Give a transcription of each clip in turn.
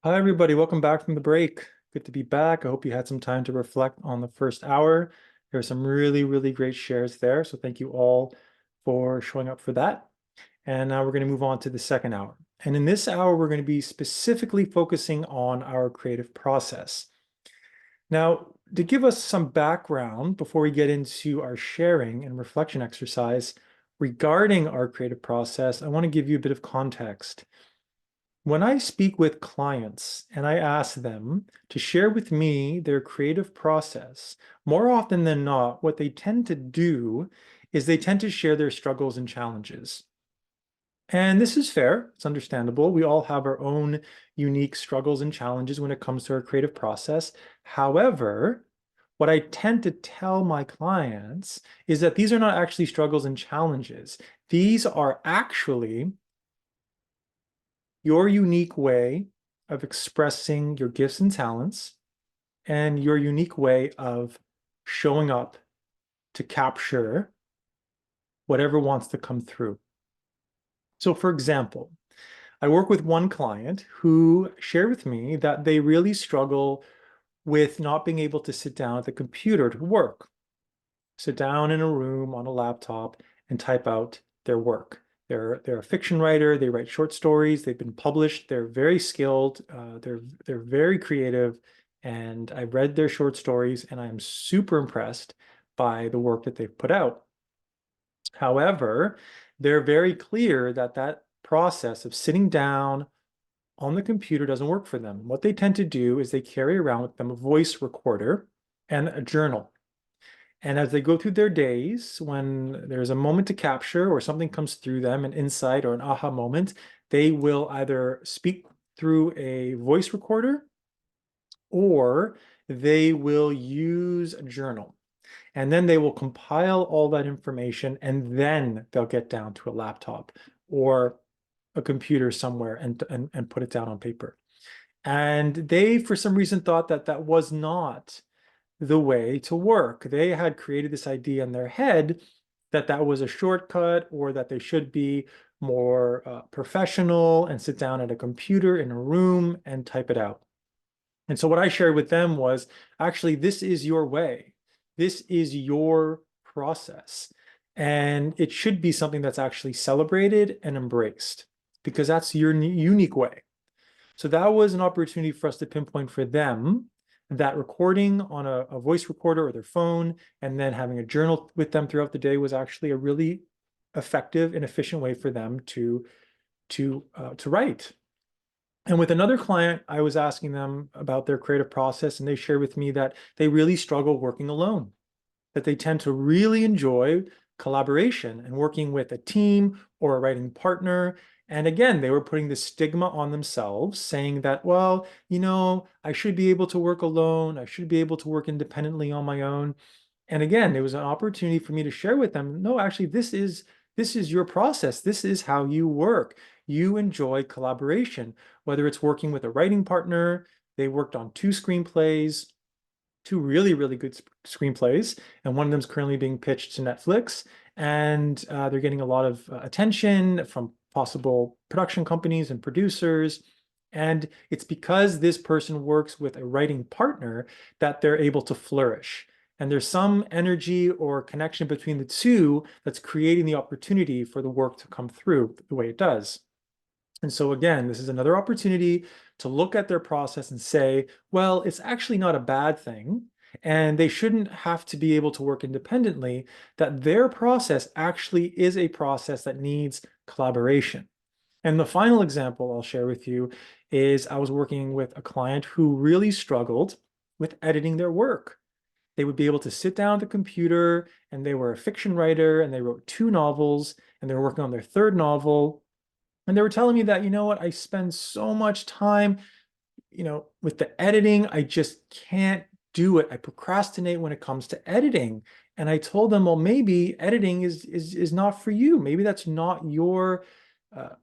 Hi, everybody. Welcome back from the break. Good to be back. I hope you had some time to reflect on the first hour. There are some really, really great shares there. So thank you all for showing up for that. And now we're going to move on to the second hour. And in this hour, we're going to be specifically focusing on our creative process. Now, to give us some background before we get into our sharing and reflection exercise regarding our creative process, I want to give you a bit of context. When I speak with clients and I ask them to share with me their creative process, more often than not, what they tend to do is they tend to share their struggles and challenges. And this is fair, it's understandable. We all have our own unique struggles and challenges when it comes to our creative process. However, what I tend to tell my clients is that these are not actually struggles and challenges. These are actually your unique way of expressing your gifts and talents and your unique way of showing up to capture whatever wants to come through. So, for example, I work with one client who shared with me that they really struggle with not being able to sit down at the computer to work, sit down in a room on a laptop and type out their work. They're a fiction writer. They write short stories. They've been published. They're very skilled. They're very creative. And I've read their short stories, and I am super impressed by the work that they've put out. However, they're very clear that that process of sitting down on the computer doesn't work for them. What they tend to do is they carry around with them a voice recorder and a journal. And as they go through their days, when there's a moment to capture or something comes through them, an insight or an aha moment, they will either speak through a voice recorder or they will use a journal. And then they will compile all that information and then they'll get down to a laptop or a computer somewhere and put it down on paper. And they, for some reason, thought that that was not the way to work. They had created this idea in their head that that was a shortcut or that they should be more professional and sit down at a computer in a room and type it out. And so what I shared with them was actually, this is your way. This is your process. And it should be something that's actually celebrated and embraced because that's your unique way. So that was an opportunity for us to pinpoint for them that recording on a voice recorder or their phone and then having a journal with them throughout the day was actually a really effective and efficient way for them to write. And with another client, I was asking them about their creative process, and they shared with me that they really struggle working alone, that they tend to really enjoy collaboration and working with a team or a writing partner. And again, they were putting the stigma on themselves, saying that, well, I should be able to work alone. I should be able to work independently on my own. And again, it was an opportunity for me to share with them, no, actually, this is your process. This is how you work. You enjoy collaboration, whether it's working with a writing partner. They worked on two screenplays, two really, really good screenplays, and one of them is currently being pitched to Netflix. And they're getting a lot of attention from possible production companies and producers. And it's because this person works with a writing partner that they're able to flourish. And there's some energy or connection between the two that's creating the opportunity for the work to come through the way it does. And so again, this is another opportunity to look at their process and say, well, it's actually not a bad thing. And they shouldn't have to be able to work independently, that their process actually is a process that needs collaboration. And the final example I'll share with you is I was working with a client who really struggled with editing their work. They would be able to sit down at the computer and they were a fiction writer and they wrote two novels and they were working on their third novel. And they were telling me that, you know what, I spend so much time, with the editing, I just can't do it. I procrastinate when it comes to editing. And I told them, well, maybe editing is not for you. Maybe that's not your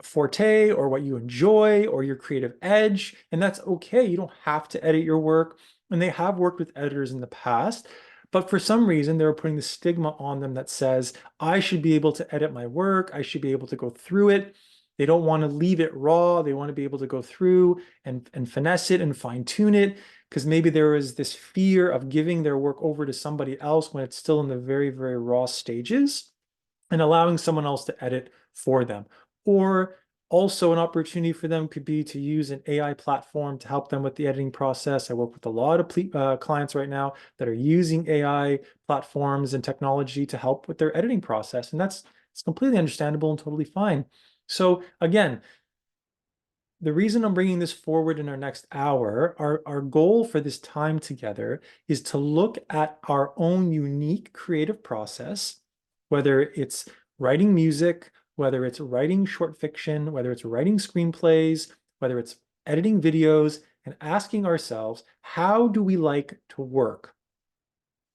forte or what you enjoy or your creative edge. And that's okay. You don't have to edit your work. And they have worked with editors in the past. But for some reason, they were putting the stigma on them that says, I should be able to edit my work. I should be able to go through it. They don't want to leave it raw. They want to be able to go through and finesse it and fine tune it, because maybe there is this fear of giving their work over to somebody else when it's still in the very, very raw stages, and allowing someone else to edit for them. Or also an opportunity for them could be to use an AI platform to help them with the editing process. I work with a lot of clients right now that are using AI platforms and technology to help with their editing process. And it's completely understandable and totally fine. So again, the reason I'm bringing this forward in our next hour, our goal for this time together is to look at our own unique creative process, whether it's writing music, whether it's writing short fiction, whether it's writing screenplays, whether it's editing videos, and asking ourselves, how do we like to work?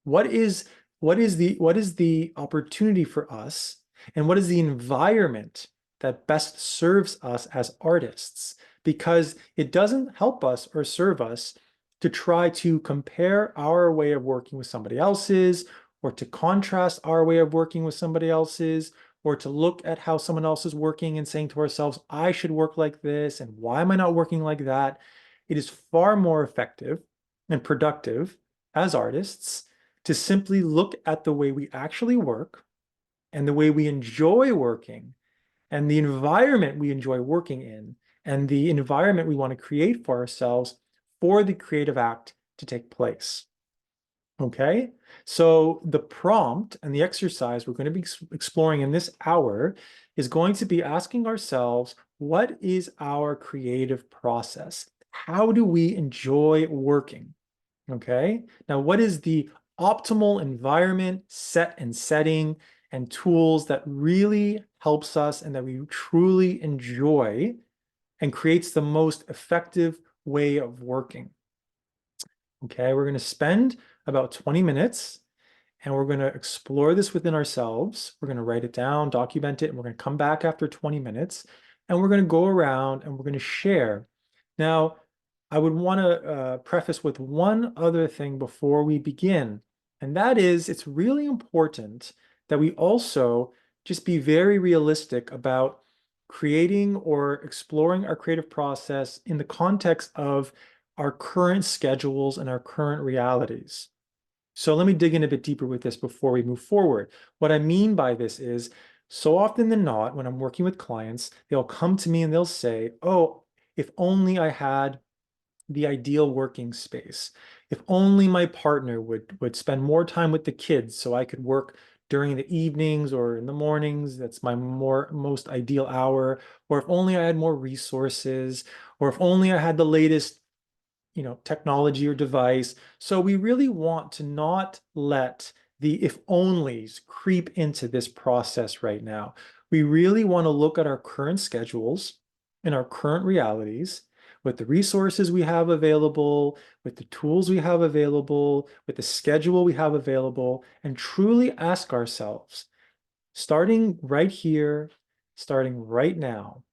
What is the opportunity for us, and what is the environment that best serves us as artists? Because it doesn't help us or serve us to try to compare our way of working with somebody else's, or to contrast our way of working with somebody else's, or to look at how someone else is working and saying to ourselves, I should work like this, and why am I not working like that? It is far more effective and productive as artists to simply look at the way we actually work and the way we enjoy working and the environment we enjoy working in and the environment we want to create for ourselves for the creative act to take place. Okay, so the prompt and the exercise we're going to be exploring in this hour is going to be asking ourselves, what is our creative process? How do we enjoy working? Okay, now what is the optimal environment, setting, and tools that really helps us and that we truly enjoy and creates the most effective way of working? Okay, we're going to spend about 20 minutes and we're going to explore this within ourselves. We're going to write it down, document it, and we're going to come back after 20 minutes and we're going to go around and we're going to share. Now, I would want to preface with one other thing before we begin, and that is it's really important that we also just be very realistic about creating or exploring our creative process in the context of our current schedules and our current realities. So let me dig in a bit deeper with this before we move forward. What I mean by this is, so often than not, when I'm working with clients, they'll come to me and they'll say, oh, if only I had the ideal working space. If only my partner would spend more time with the kids so I could work during the evenings or in the mornings. That's my most ideal hour. Or if only I had more resources, or if only I had the latest technology or device. So we really want to not let the if onlys creep into this process right now. We really want to look at our current schedules and our current realities with the resources we have available, with the tools we have available, with the schedule we have available, and truly ask ourselves, starting right here, starting right now,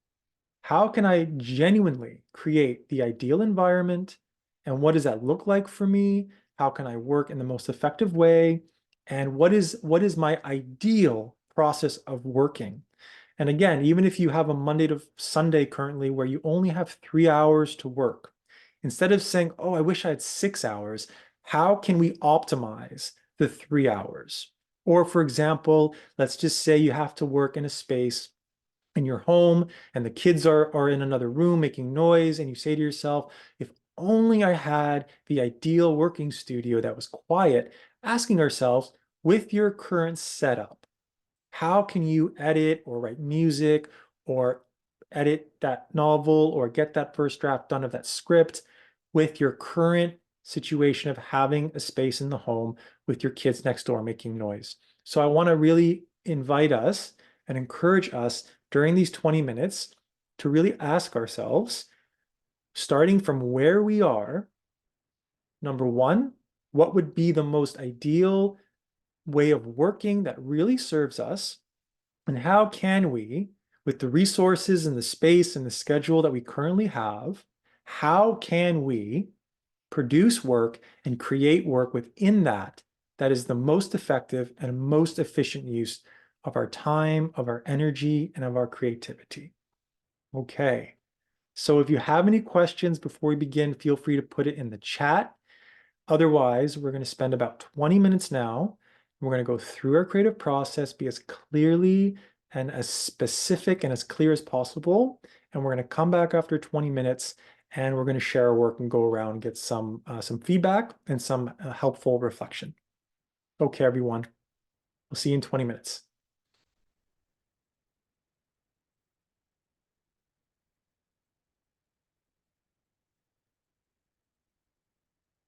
how can I genuinely create the ideal environment? And what does that look like for me? How can I work in the most effective way? And what is my ideal process of working? And again, even if you have a Monday to Sunday currently where you only have 3 hours to work, instead of saying, oh, I wish I had 6 hours, how can we optimize the 3 hours? Or for example, let's just say you have to work in a space in your home and the kids are in another room making noise, and you say to yourself, if only I had the ideal working studio that was quiet. Asking ourselves, with your current setup, how can you edit or write music or edit that novel or get that first draft done of that script with your current situation of having a space in the home with your kids next door making noise? So I want to really invite us and encourage us during these 20 minutes to really ask ourselves, starting from where we are, number one, what would be the most ideal way of working that really serves us? And how can we, with the resources and the space and the schedule that we currently have, how can we produce work and create work within that is the most effective and most efficient use of our time, of our energy, and of our creativity? Okay. So if you have any questions before we begin, feel free to put it in the chat. Otherwise, we're going to spend about 20 minutes now. We're going to go through our creative process, be as clearly and as specific and as clear as possible. And we're going to come back after 20 minutes and we're going to share our work and go around and get some feedback and some helpful reflection. Okay, everyone. We'll see you in 20 minutes.